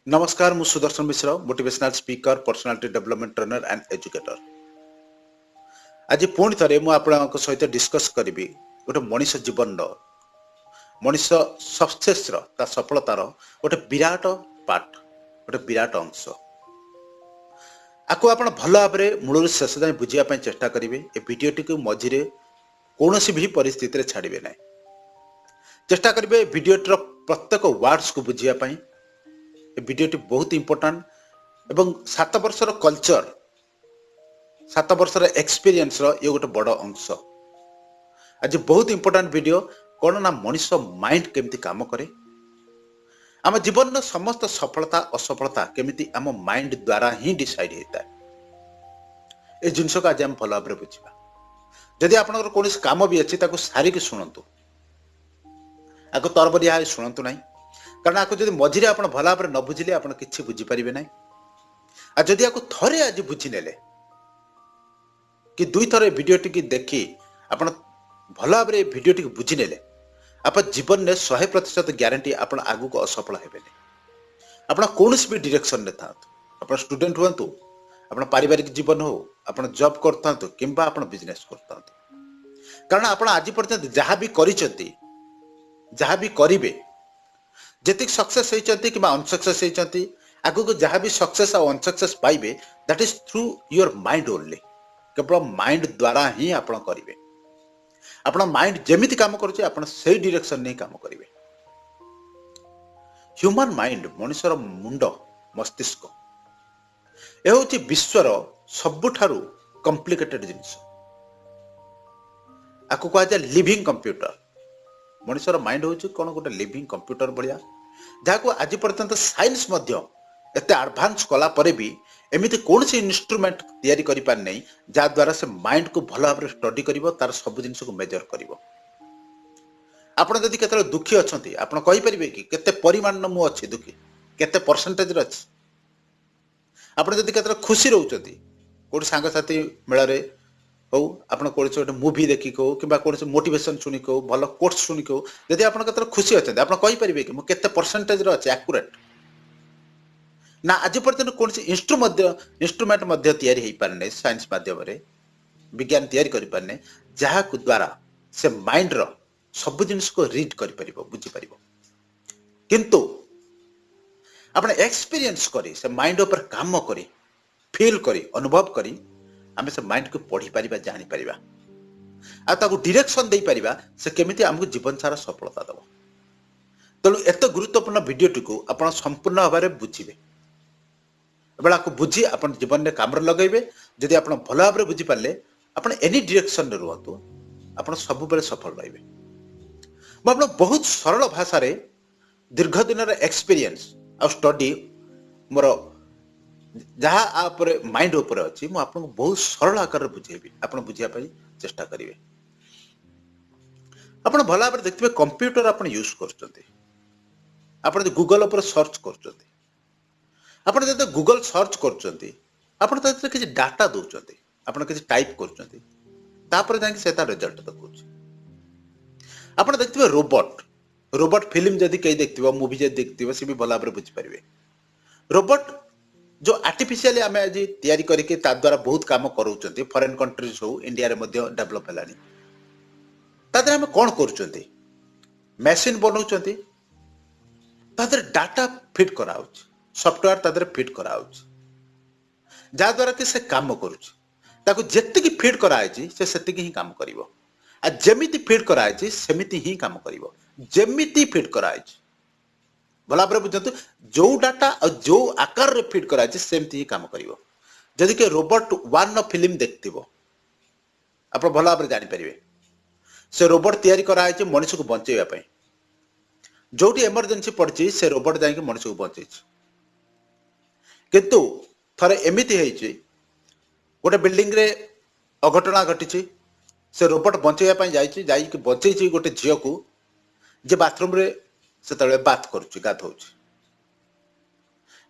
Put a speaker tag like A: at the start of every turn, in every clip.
A: नमस्कार मु Sudarshan Mishra motivational speaker personality development trainer and educator. आज पुणी थे मुझे सहित डिस्कस करी गोटे मनीष जीवन मनीष सक्सेस सफलतार गोटे विराट पार्ट गोटे विराट अंश आपको आप भल भाव में मूल शेष जाए बुझापी चेष्टा करेंगे। ए भिडटी को मझे कौन भी परिस्थिति छाड़े ना, चेष्टा करेंगे भिडर प्रत्येक वार्ड्स को बुझापी। भिडटी बहुत इंपोर्टाट एवं 7 वर्षर कल्चर 7 वर्षर एक्सपीरियंस ये गोटे बड़ अंश। आज बहुत इंपोर्टाट वीडियो कौन ना मनीष माइंड केमती काम करे, आम जीवन समस्त सफलता असफलता केमिति आम माइंड द्वारा ही डिसाइड होता है। ये जिनस को आज आम भल भाव बुझा। जदि आपंकर कौन काम भी अच्छी सारिक शुणु, आपको तरबरिया शुणु ना, कारण आपको जब मझे आप भल भाव न बुझे आप कि बुझीपारे ना। आ जदि आपको थरे आज बुझीने कि दुई थर भिडटी देखी आप भल भाव में भिडटी बुझीने आप जीवन में 100% ग्यारंटी आप आगू को असफल हेबे। आप कौन भी डायरेक्शन में था, आप स्टूडेंट हूँ, आप पारिवारिक जीवन हो, आप जॉब करता कि आप बिजनेस करता, कारण आप आज पर्यंत जहाँ भी करिसेंती जहाँ भी करेंगे जी सक्सेस होती कि अनसक्सेस होती, आगु को जहाँ भी सक्सेस और अनसक्सेस पाइबे that is through your mind only. केवल माइंड द्वारा ही आप करेंगे। अपना माइंड जेमिति काम करुचे आप से डायरेक्शन नहीं काम करेंगे। ह्यूमन माइंड मनुष्यर मुंड मस्तिष्क यह हूँ विश्वर सबुठारु कॉम्प्लिकेटेड जिनिस। आपको कह जाए लिविंग कंप्यूटर। मनुष्यर माइंड हूँ कौन गोटे लिविंग कंप्यूटर भाया, जहाँ आज पर्यंत साइंस एत एडवांस कला परे भी एमती कौन सी इन्स्ट्रुमेंट तैयारी करि पार नहीं जहाद्वारा से माइंड को भल भाव स्टडी कर तार सब जिन को मेजर कर। आप जदि केते दुखी अच्छा आप कहींपारे कि केते परिमाण मु अच्छी दुखी केते परसेंटेज अच्छी। आप जदि केते खुशी रोचती कौन सांगसाथी मेल हो, आप कौन गोटे मुवी देखिक हो कि कौन मोटिवेशन शुणिक हो, भल कोर्स शुणिक हो, जदि आप खुशी अच्छा आप कहींपारे कि मुझे परसेंटेज अच्छे एक्यूरेट ना। आज पर्यटन कौन इंस्ट्रुमेंट तैयारी हो पारे साइंस माध्यम विज्ञान तैयारी कर पारे जहाँ द्वारा से माइंड रो सब जिनिस को रीड कर बुझीपार। किंतु अपने एक्सपीरियंस करी से माइंड ऊपर काम करी फील करी अनुभव करी आमे से माइंड को पढ़ी पारिबा जानी पारिबा आ ताको डायरेक्शन दे पारिबा से केमिति हमको जीवन सारा सफलता दबो। तेणु एत गुरुत्वपूर्ण वीडियोटी को आप संपूर्ण भाव में बुझे एबे आपको बुझी आप जीवन में काम लगेबे। जदि आप भल भाव में बुझीपारे आप एनी डायरेक्शन रुहतु आप सब बेले सफल रहिबे। मुझे बहुत सरल भाषा दीर्घ दिन एक्सपीरियंस आ स्टडी मोर जहाँ आप माइंड उपर अच्छी मुझे आपको बहुत सरल आकार बुझेबी, आप बुझापी चेष्टा करेंगे। आप भल भाव देखते कंप्यूटर आप यूज कर गूगल पर सर्च कर गूगल सर्च कर किसी डाटा दौरान आप किसी टाइप कर रिजल्ट देखा। आप देखते रोबोट रोबोट फिल्म जदि कहीं देखते मूवी जब देखते सी भी भल भाव बुझीपारे। रोबोट जो आर्टिफिशियली आम आज तैयारी करके द्वारा बहुत काम कर फॉरेन कंट्रीज हो इंडिया रे डेवलप है। तादर आम कौन कर मशीन बनाऊँ डाटा फिट कराऊ सॉफ्टवेयर तादर फिट कराऊ जहाद्वारा कि से काम करुच्ची फिट कराई से ही काम कर जमीती फिट कराई सेमिति ही काम कर जमीती फिट कराई भल भाव बुझे जो डाटा और जो आकार रे फिट कराई सेमती ही काम कर। जदि के रोबोट 1 फिल्म देखते आप भल भाव जानीपारे से रोबोट तैयारी कराई मनुष्य को बचेवाई जो एमरजेंसी पड़ी से रोबोट जाकि मनुष्य को बचे। किंतु थरे एमिति है गोटे बिल्डिंग रे अघटना घटी से रोबोट बचेवाई जाकि बचे गोटे झील को जे बाथरूम रे से बात करुच्ची गाधौ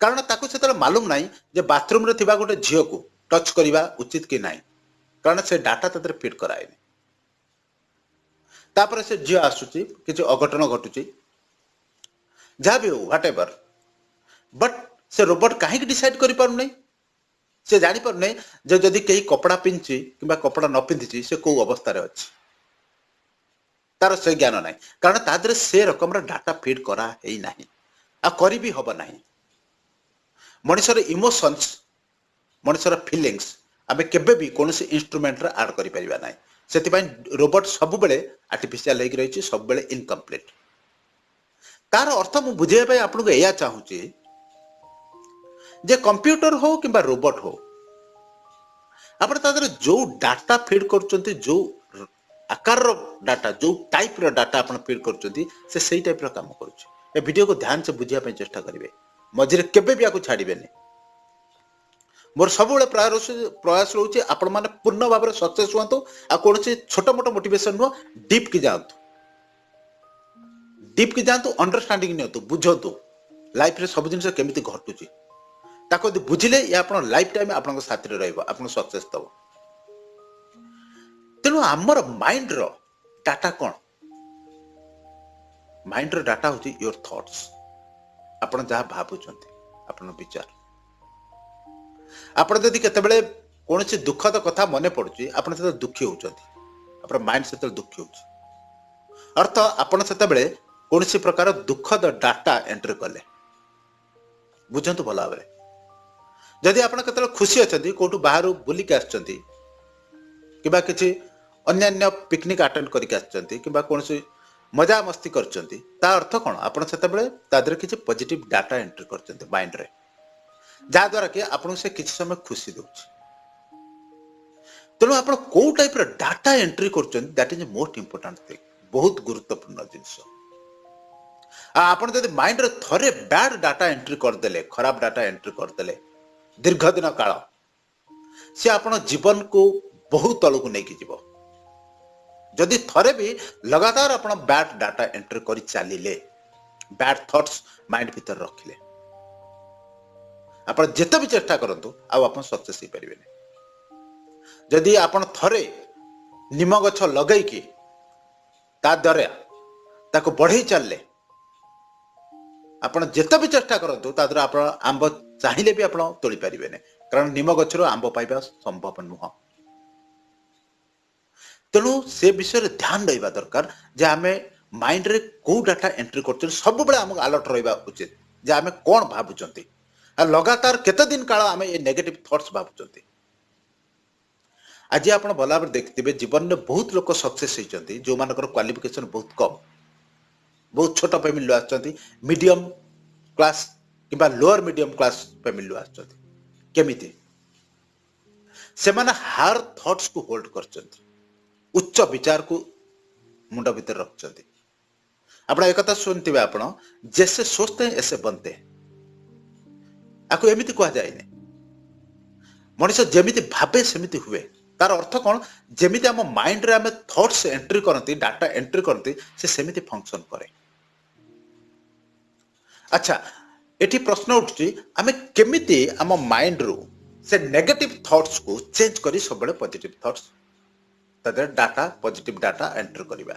A: कारण ताकू से मालूम ना जे बाथरूम रे थिबा गोटे झील को टच करवा उचित कि ना, कारण से डाटा तादर फिट कराए। तापर से झील आसुची किसी अघटन घटुची जहाँ भी हो व्हाट एवर बट से रोबोट कहीं डिसाइड कर पार नहीं से जानी पार नहीं जे जदि कहीं कपड़ा पिंधि कि कपड़ा न पिंधि से कौ अवस्था अच्छी तार से ज्ञान ना कारण तादरे से रकम डाटा फीड करा ही ना आ करी भी हब ना मनुष्यर इमोशंस मनुष्यर फिलिंग्स आम केबे भी कौन इंस्ट्रुमेंट आड कर पारिबा ना से रोबोट सब बेले आर्टिफिशियल होगी रही सब बेले इनकम्प्लीट तार अर्थ मु बुझे आपको यह चाहूँगी जे कंप्यूटर हो कि रोबोट हो आप जो डाटा फीड कर जो आकार डाटा जो टाइप डाटा आप फीड कर से टाइप काम कर वीडियो को ध्यान से बुझापी चेष्टा करेंगे मझे केवे भी आपको छाड़बेनि मोर सब प्रयास रोचे आपण मैंने पूर्ण भाव में सक्सेस हूँ आ कौन छोट मोट मोटिवेशन नुह डीप की जातु अंडरस्टांडिंग नियंतु बुझतु लाइफ रे सब जिन केमी घटुची ताको बुझिले या आपण लाइफ टाइम आपण साथी रहिबो आपण सक्सेस दबो तेणु आमर माइंड रो डाटा कौन माइंड रो डाटा होची योर थॉट्स आपण जहाँ भावुचंती आपण विचार आपण जदि केतेबेले कौन दुखद कथा मन पड़ुची आपण से दुखी होचंती आपण माइंड से दुखी होची अर्थ आपण सेतेबेले कौन प्रकार दुखद डाटा एंट्री कले बुझंतु भल भाव जदि आपण केतेबेले खुशी अछंती कोठु बाहर बुलिक आछंती किबा किछि अन्य पिकनिक अटेंड करके आछंती किबा कोनसी मजा मस्ती करछंती ता अर्थ कोन आपण सेतेबेले तादर किछि पॉजिटिव डाटा एंट्री करछंती माइंड रे जा द्वारा कि आपण से किछि समय खुशी दोछि तेणु आपण को टाइप रो डाटा एंट्री करछंती that is most important thing बहुत गुरुत्वपूर्ण जिनिस आपण जदि माइंड रे थरे बैड डाटा एंट्री कर देले खराब डाटा एंट्री कर देले दीर्घ दिन काल से आपण जीवन को बहुत तलू नहीं जीव जदि थरे भी लगातार आपण बैड डाटा एंट्री कर चलिले बैड थॉट्स माइंड भीतर रखिले आपण जिते भी चेष्टा करंतु आप सक्सेस हो पारे जदि आपण थरे निम गछ लगैकी ता द्वारा ताको बढ़ई चलले आपण जिते भी चेष्टा करंतु ता द्वारा आपण आंब चाहिए भी आप तोली पारे कारण निम गछर आंब पाइबा संभव नुह तेणु से विषय रे ध्यान रहा दरकार जे आमे माइंड रे को डाटा एंट्री कर सब बेले आम अलर्ट रहा उचित जे आमे कौन भावुचंती आ लगातार केते दिन काल आमे ये नेगेटिव थॉट्स भावुचंती आज आप भला भाव देखिए जीवन में बहुत लोग सक्सेस होती जो मानकर क्वालिफिकेशन बहुत कम बहुत छोट फैमिली आसुँच मीडियम क्लास कि लोअर मीडियम क्लास फैमिली आसुँच केमिति से माने हार थॉट्स को होल्ड कर उच्च विचार को मुंड भीतर रखते आप एक कथा शुणुवे आप जैसे सोचते हैं ऐसे बनते हैं आपको एमती कह जाए मनुष्य जमीती भावे सेमिति हुए तार अर्थ कौन जमीती आम माइंड रे आम थॉट्स एंट्री करती डाटा एंट्री करती से सेमिति फंक्शन करे अच्छा एटी प्रश्न उठुची आम केमिति आम माइंड रू से नेगेटिव थॉट्स को चेंज करी सब बड़े पॉजिटिव थॉट्स तदर डाटा पॉजिटिव डाटा एंट्री करिबा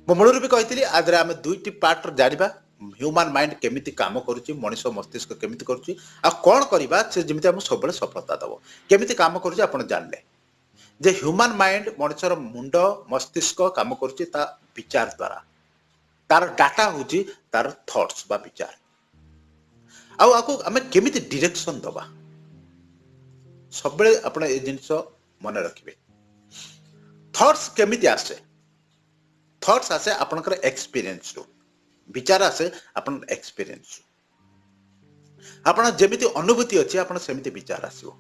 A: मो मूल भी कही आज आम दुईटी पार्ट जानिबा ह्यूमन माइंड केमिति काम करुची मनुष्य मस्तिष्क केमिति करुची आ कोन करिबा से जेमिति हम सब बड़े सफलता दबो केमिति काम करुची आपण जानले जे ह्यूमन माइंड मनुष्यर मुंड मस्तिष्क काम करुची ता विचार द्वारा तार डाटा होची तार थॉट्स बा विचार आको आम केमिति डायरेक्शन दबा सब बड़े आपण ए जिंस मन रखिबे थॉट्स केमिति आसे थॉट्स आसे आपनकर एक्सपीरियंस रो विचार आसे अपन एक्सपीरियंस आपण जेमिति अनुभूति अछि आपण सेमिति विचार आसीबो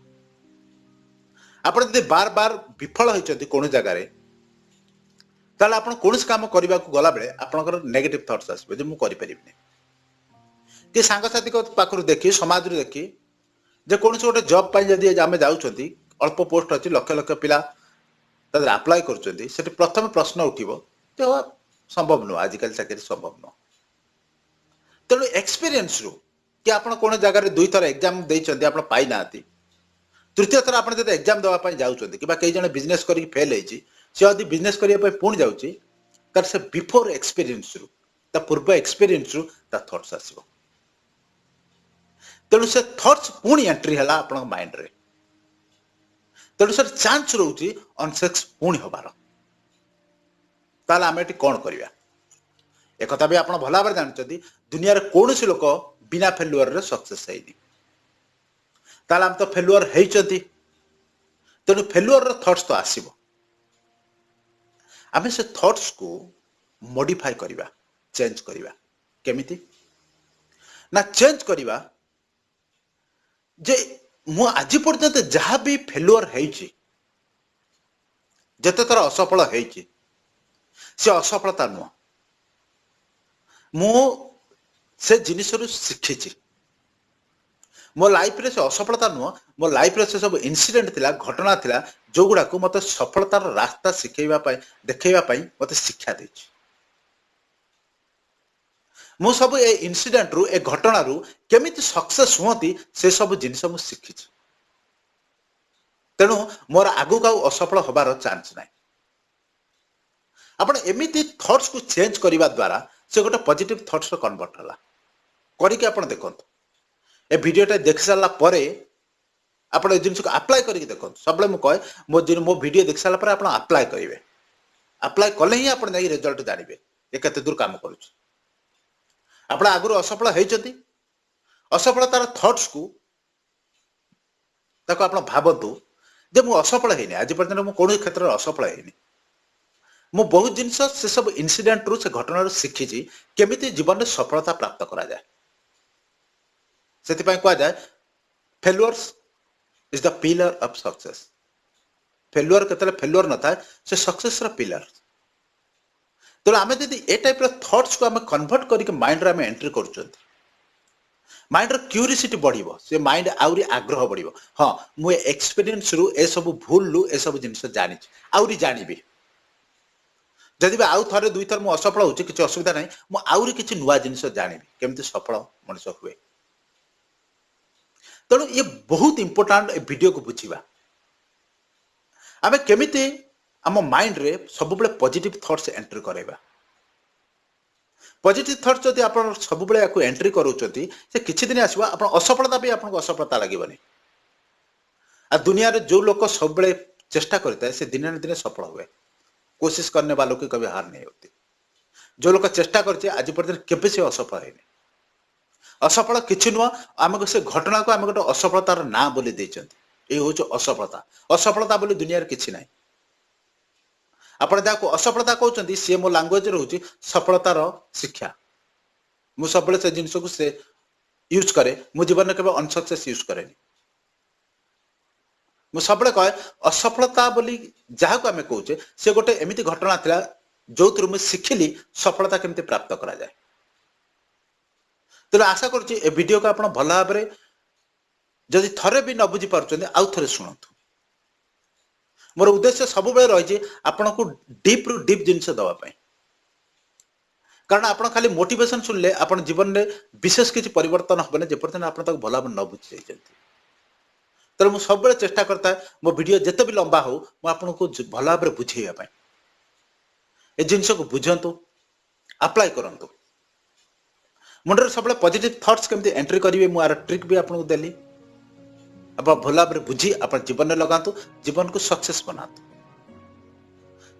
A: आपण जदि बार बार विफल होइचंती कोन जगह रे ताले आपण कोनस काम करबा को गला बेले आपनकर नेगेटिव थॉट्स आसीबो जे मु करि परिबिनी कि सांग साथी को पाखरु देखि समाज रे देखि जे कोनस गोटे जॉब पाइ जदि आमे जाउचंती अल्प पोस्ट अछि लक्ष लक्ष पिला तदर अप्लाई करचंती सेठी प्रथम प्रश्न उठिबो ते संभव न आजिकल चाकरी संभव न तेणु एक्सपीरियंस रू कि आप जगह दुई थर एग्जाम देइचंती आप पाई नाती तृतीय थर आप एग्जाम देवाई जाऊँच कि कई जन बिजनेस कर फेल होती सी यदि बिजनेस करने पुणी जाऊँगी तार से बिफोर एक्सपीरियंस रू ता पूर्व एक्सपीरियंस रू ता थॉट्स आसीबो तेणु से थॉट्स पुणी एंट्री है आपण माइंड रे तेणु सर चांस रोचे अनसक्सेस पुणी हबार ताले आम ये कौन करवा एक भी आप भल भाव जानते दुनिया कौन सी लोक बिना फेलुअर रे सक्सेस है ताले आम तो फेलुअर होती तेणु फेलुअर रो थॉट्स तो आसीबो आम से थॉट्स को मॉडिफाई करवा चेंज करवा केमिति ना चेंज करवा जे मु आज पर्यंत जहाँ भी फेलुअर होती जते थर असफल होती से असफलता नुह मु से जिनिस शिखी मो लाइफ रे से असफलता नुह मो लाइफ रे से सब इनसीडेंट थिला घटना थिला जो गुडा को मते सफलतार रास्ता शिखेबा पई देखैबा पई मते शिक्षा देछि मु सब ए इनसीडेंट रु ए घटना रु केमिति सक्सेस होती से सब जिनिस मु शिखी तेणु मोर आगु का असफल होबार चांस नाही आपण एमिति थॉट्स को चेंज करबा द्वारा से गोटे पॉजिटिव थॉट्स रो कन्वर्ट होला करिके आपण देखंतु ए वीडियोटा देख सारा पर आप जिन को अप्लाई करके देखो सब मुझे कहे मो वीडियो देख सारा पर आप अप्लाई करेंगे अप्लाई कले ही आप रिजल्ट जानवे ये केते दूर काम करुच्च आप आगुरी असफल होती असफलतार थॉट्स को आप भावतु जे मुझे असफल होनी आज पर्यटन मुझे कौन क्षेत्र में असफल होनी मु बहुत जिन से सब इनसीडेंट रु से घटना शिखी केमिति जीवन में सफलता प्राप्त करा जाए से कह जाए failures is the pillar of success failure केतले फेलुअर न था से सक्सेस रा पिलर तो आमे यदि ए टाइप रो थॉट्स को आमे कन्वर्ट करके माइंड रे आमे एंट्री करछंती माइंड रो क्यूरियोसिटी बढ़िबो से माइंड आउरी आग्रह बढ़िबो हां मु एक्सपीरियंस रु ए सब भूल लु ए सब जिंस जानि आउरी जानिबी जदि भी आउ थरे दुई थर मु असफल होची किछ असुविधा नाही मु आउरी किछ नुवा जिंस जानिबी केमति सफल मनुष्य हुए तेणु ये बहुत इंपोर्टाट वीडियो को बुझा आम केमिति आम माइंड रे सब बेले पॉजिटिव थॉट्स एंट्री करवा पॉजिटिव थॉट्स जदि आप सब बेले या एंट्री करोचंती से किछि दिन आसीबा आपण असफलता भी आपको असफलता लागबनी आ दुनिया रे जो लोग सब बेले चेष्टा करता है से दिन न दिन सफल हुए कोशिश करने वालों की कभी हार नहीं होती जो लोग चेष्टा करते आज पर्यटन केबे से असफल है असफल किछि नुह आमको से घटना को आम गोटे असफलतार ना बोली देइचंती ए होछ असफलता असफलता बोली दुनिया रे किछि नाही आपण जाको असफलता कहउचंती से मो लैंग्वेज रहउची सफलतार शिक्षा मु सबले से जिंस को से यूज करे मु जीवन में केबे अनसक्सेस यूज करेनी मु सबले कहे असफलता बोली जहा को आमे कहउचे से गोटे एमिति घटना थिला जोथुर मु सिखिली सफलता केमते प्राप्त करा जाए तेणु आशा करुच्ची ए वीडियो को आप भल भाव में जदि थरे भी न बुझी पार्टी आउ थे शुणु मोर उद्देश्य सब रही आपन को डीप रु डीप जिनस दवाई कारण आप खाली मोटिवेशन सुनले आप जीवन में विशेष किसी परिवर्तन हेनी जेपर्यंत आप भल भाव न बुझी जाइए तेणु मुझे सब चेष्टा करता है मो वीडियो जिते भी लंबा हो आपको भल भाव में बुझेगा ए जिनस को बुझंतु अप्लाई करंतु मुंडर सब पॉजिटिव थॉट्स केमती एंट्री करेंगे मुझे ट्रिक भी आपको देली आप भल भाव में बुझी आप जीवन में लगातु जीवन को सक्सेस बनातु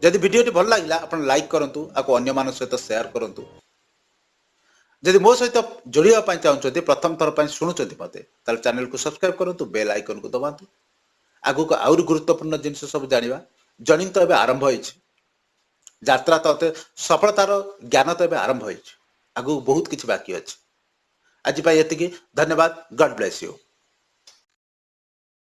A: जदि वीडियो भल लगे आप लाइक करूँ आपको अन्य मान सहित शेयर करूँ जदि मो सहित जोड़ापी चाहते प्रथम थर पर शुणुंट मत चैनल को सब्सक्राइब करूँ बेल आइकन को दबातु आगु को आउरी गुरुत्वपूर्ण जिनस सब जाना जर्नी तो ये आरंभ होत्रा तो सफलतार ज्ञान तो ये आरंभ हो आगु बहुत किसी बाकी अच्छे आज ये धन्यवाद गॉड ब्लेस यू।